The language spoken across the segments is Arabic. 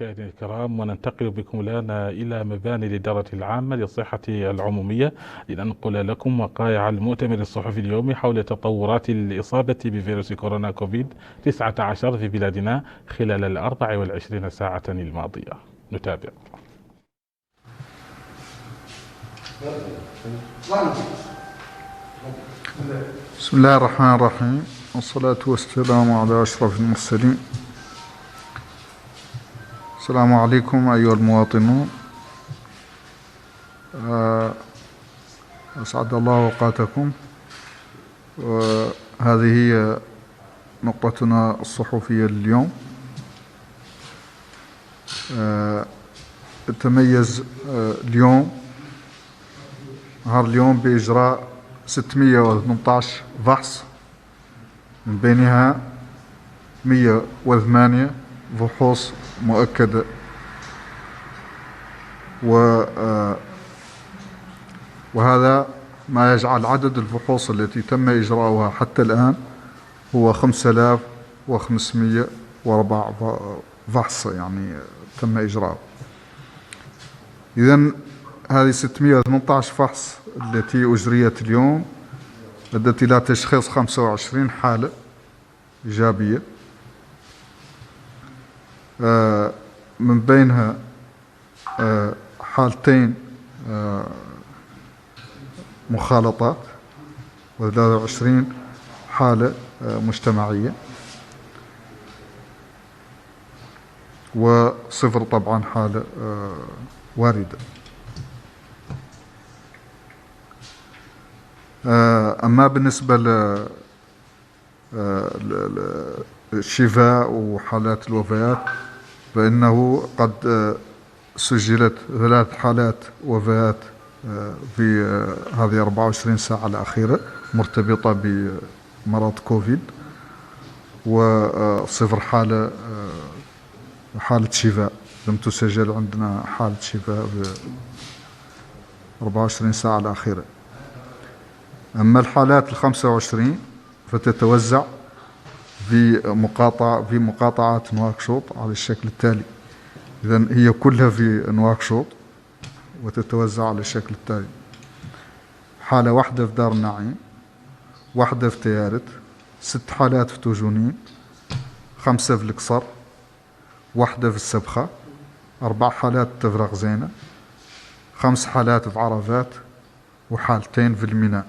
مشاهدينا الكرام، وننتقل بكم الآن إلى مباني الإدارة العامة للصحة العمومية لننقل لكم وقائع المؤتمر الصحفي اليومي حول تطورات الإصابة بفيروس كورونا كوفيد 19 في بلادنا خلال 24 ساعة الماضية. نتابع. بسم الله الرحمن الرحيم، والصلاة والسلام على أشرف المرسلين. السلام عليكم أيها المواطنون، أسعد الله أوقاتكم. هذه هي نقطتنا الصحفية اليوم. تميز نهار اليوم بإجراء 618 فحص، من بينها 108 فحوص مؤكدة، وهذا ما يجعل عدد الفحوص التي تم إجراؤها حتى الآن هو 5504 فحص، يعني تم إجراؤه. إذن هذه 618 فحص التي أجريت اليوم أدت إلى تشخيص 25 حالة إيجابية، من بينها حالتين مخالطات، و23 حالة مجتمعية، وصفر طبعا حالة واردة. أما بالنسبة للشفاء وحالات الوفيات فإنه قد سجلت 3 حالات وفيات في هذه 24 ساعة الأخيرة مرتبطة بمرض كوفيد، وصفر حالة شفاء. لم تسجل عندنا حالة شفاء في 24 ساعة الأخيرة. أما الحالات 25 فتتوزع في مقاطعات نواكشوط على الشكل التالي. إذن هي كلها في نواكشوط وتتوزع على الشكل التالي: حالة واحدة في دار النعيم، واحدة في تيارت، 6 حالات في توجونين، 5 في القصر، واحدة في السبخة، 4 حالات في تفرغ زينة، 5 حالات في عرفات، وحالتين في الميناء.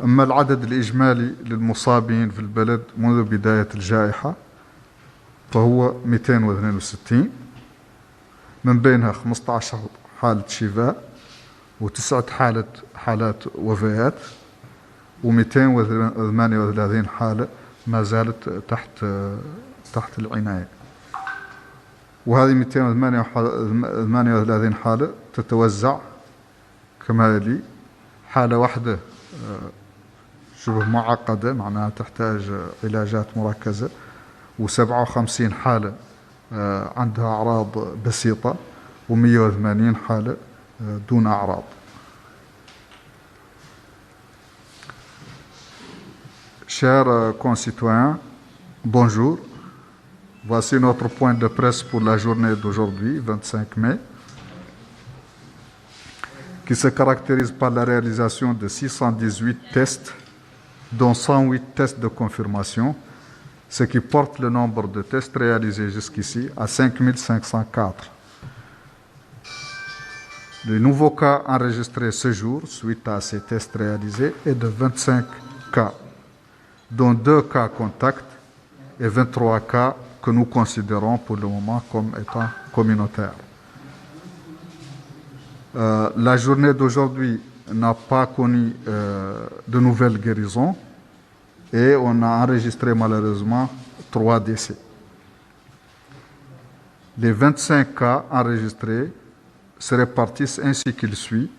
أما العدد الإجمالي للمصابين في البلد منذ بداية الجائحة فهو 262، من بينها 15 حالة شفاء، و9 حالات وفيات، و238 حالة ما زالت تحت العناية. وهذه 238 حالة تتوزع كما يلي: حالة واحدة شبه معقدة، معناها تحتاج علاجات مركزة، و57 حالة عندها أعراض بسيطة، و180 حالة دون أعراض. Chers concitoyens, bonjour. Voici notre point de presse pour la journée d'aujourd'hui, 25 mai, qui se caractérise par la réalisation de 618 tests, dont 108 tests de confirmation, ce qui porte le nombre de tests réalisés jusqu'ici à 5504. Le nouveau cas enregistré ce jour, suite à ces tests réalisés, est de 25 cas, dont 2 cas contacts et 23 cas que nous considérons pour le moment comme étant communautaires. La journée d'aujourd'hui n'a pas connu de nouvelles guérisons et on a enregistré malheureusement 3 décès. Les 25 cas enregistrés se répartissent ainsi qu'il suit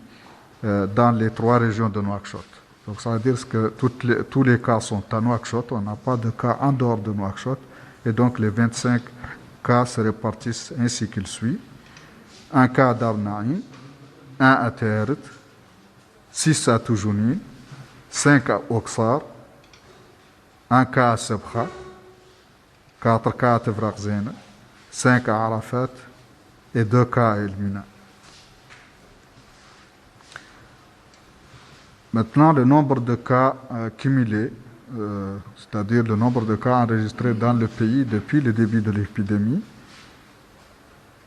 dans les 3 régions de Nouakchott. Donc ça veut dire que tous les cas sont à Nouakchott, on n'a pas de cas en dehors de Nouakchott, et donc les 25 cas se répartissent ainsi qu'il suit: 1 cas à Dar Naïm, 1 à Teret, 6 à Toujounine, 5 à Oksar, un cas à Sebkha, 4 cas à Tefraq Zeyna, 5 à Arafat et 2 cas à El Mina. Maintenant, le nombre de cas cumulés, c'est-à-dire le nombre de cas enregistrés dans le pays depuis le début de l'épidémie,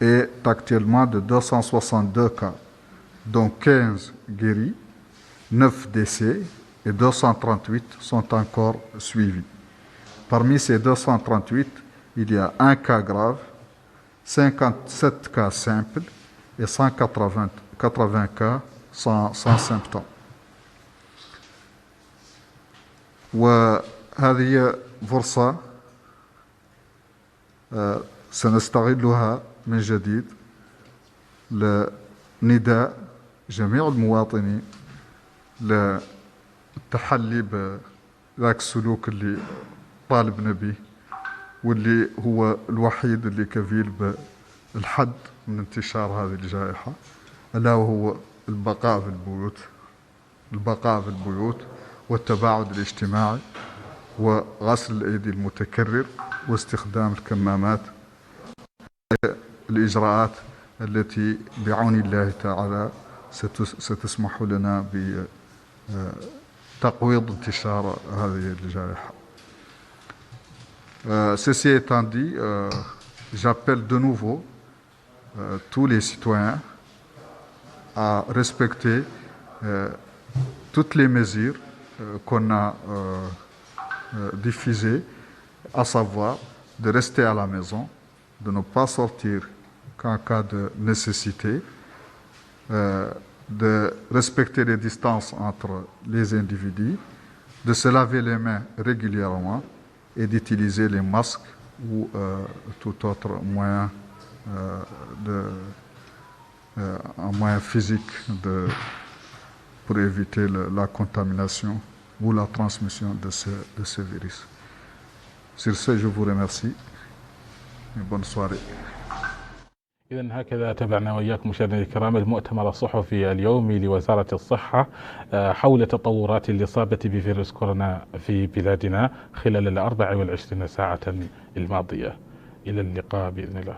est actuellement de 262 cas, dont 15 guéris, 9 décès et 238 sont encore suivis. Parmi ces 238, il y a un cas grave, 57 cas simples et 180 cas sans symptômes. وهذه فرصة سنستغلها من جديد لنداء جميع المواطنين للتحلي بذاك السلوك اللي طالبنا به واللي هو الوحيد اللي كفيل بالحد من انتشار هذه الجائحة، ألا وهو البقاء في البيوت والتباعد الاجتماعي وغسل الأيدي المتكرر واستخدام الكمامات، الإجراءات التي بعون الله تعالى ستسمح لنا بتقويض انتشار هذه الجائحة. Ceci étant dit, j'appelle de nouveau tous les citoyens à respecter toutes les mesures qu'on a diffusées, à savoir de rester à la maison, de ne pas sortir qu'en cas de nécessité, de respecter les distances entre les individus, de se laver les mains régulièrement et d'utiliser les masques ou tout autre moyen, un moyen physique pour éviter la contamination ou la transmission de ce virus. Sur ce, je vous remercie et bonne soirée. إذن هكذا تابعنا وإياكم مشاهدينا الكرام المؤتمر الصحفي اليومي لوزارة الصحة حول تطورات الإصابة بفيروس كورونا في بلادنا خلال 24 ساعة الماضية. إلى اللقاء بإذن الله.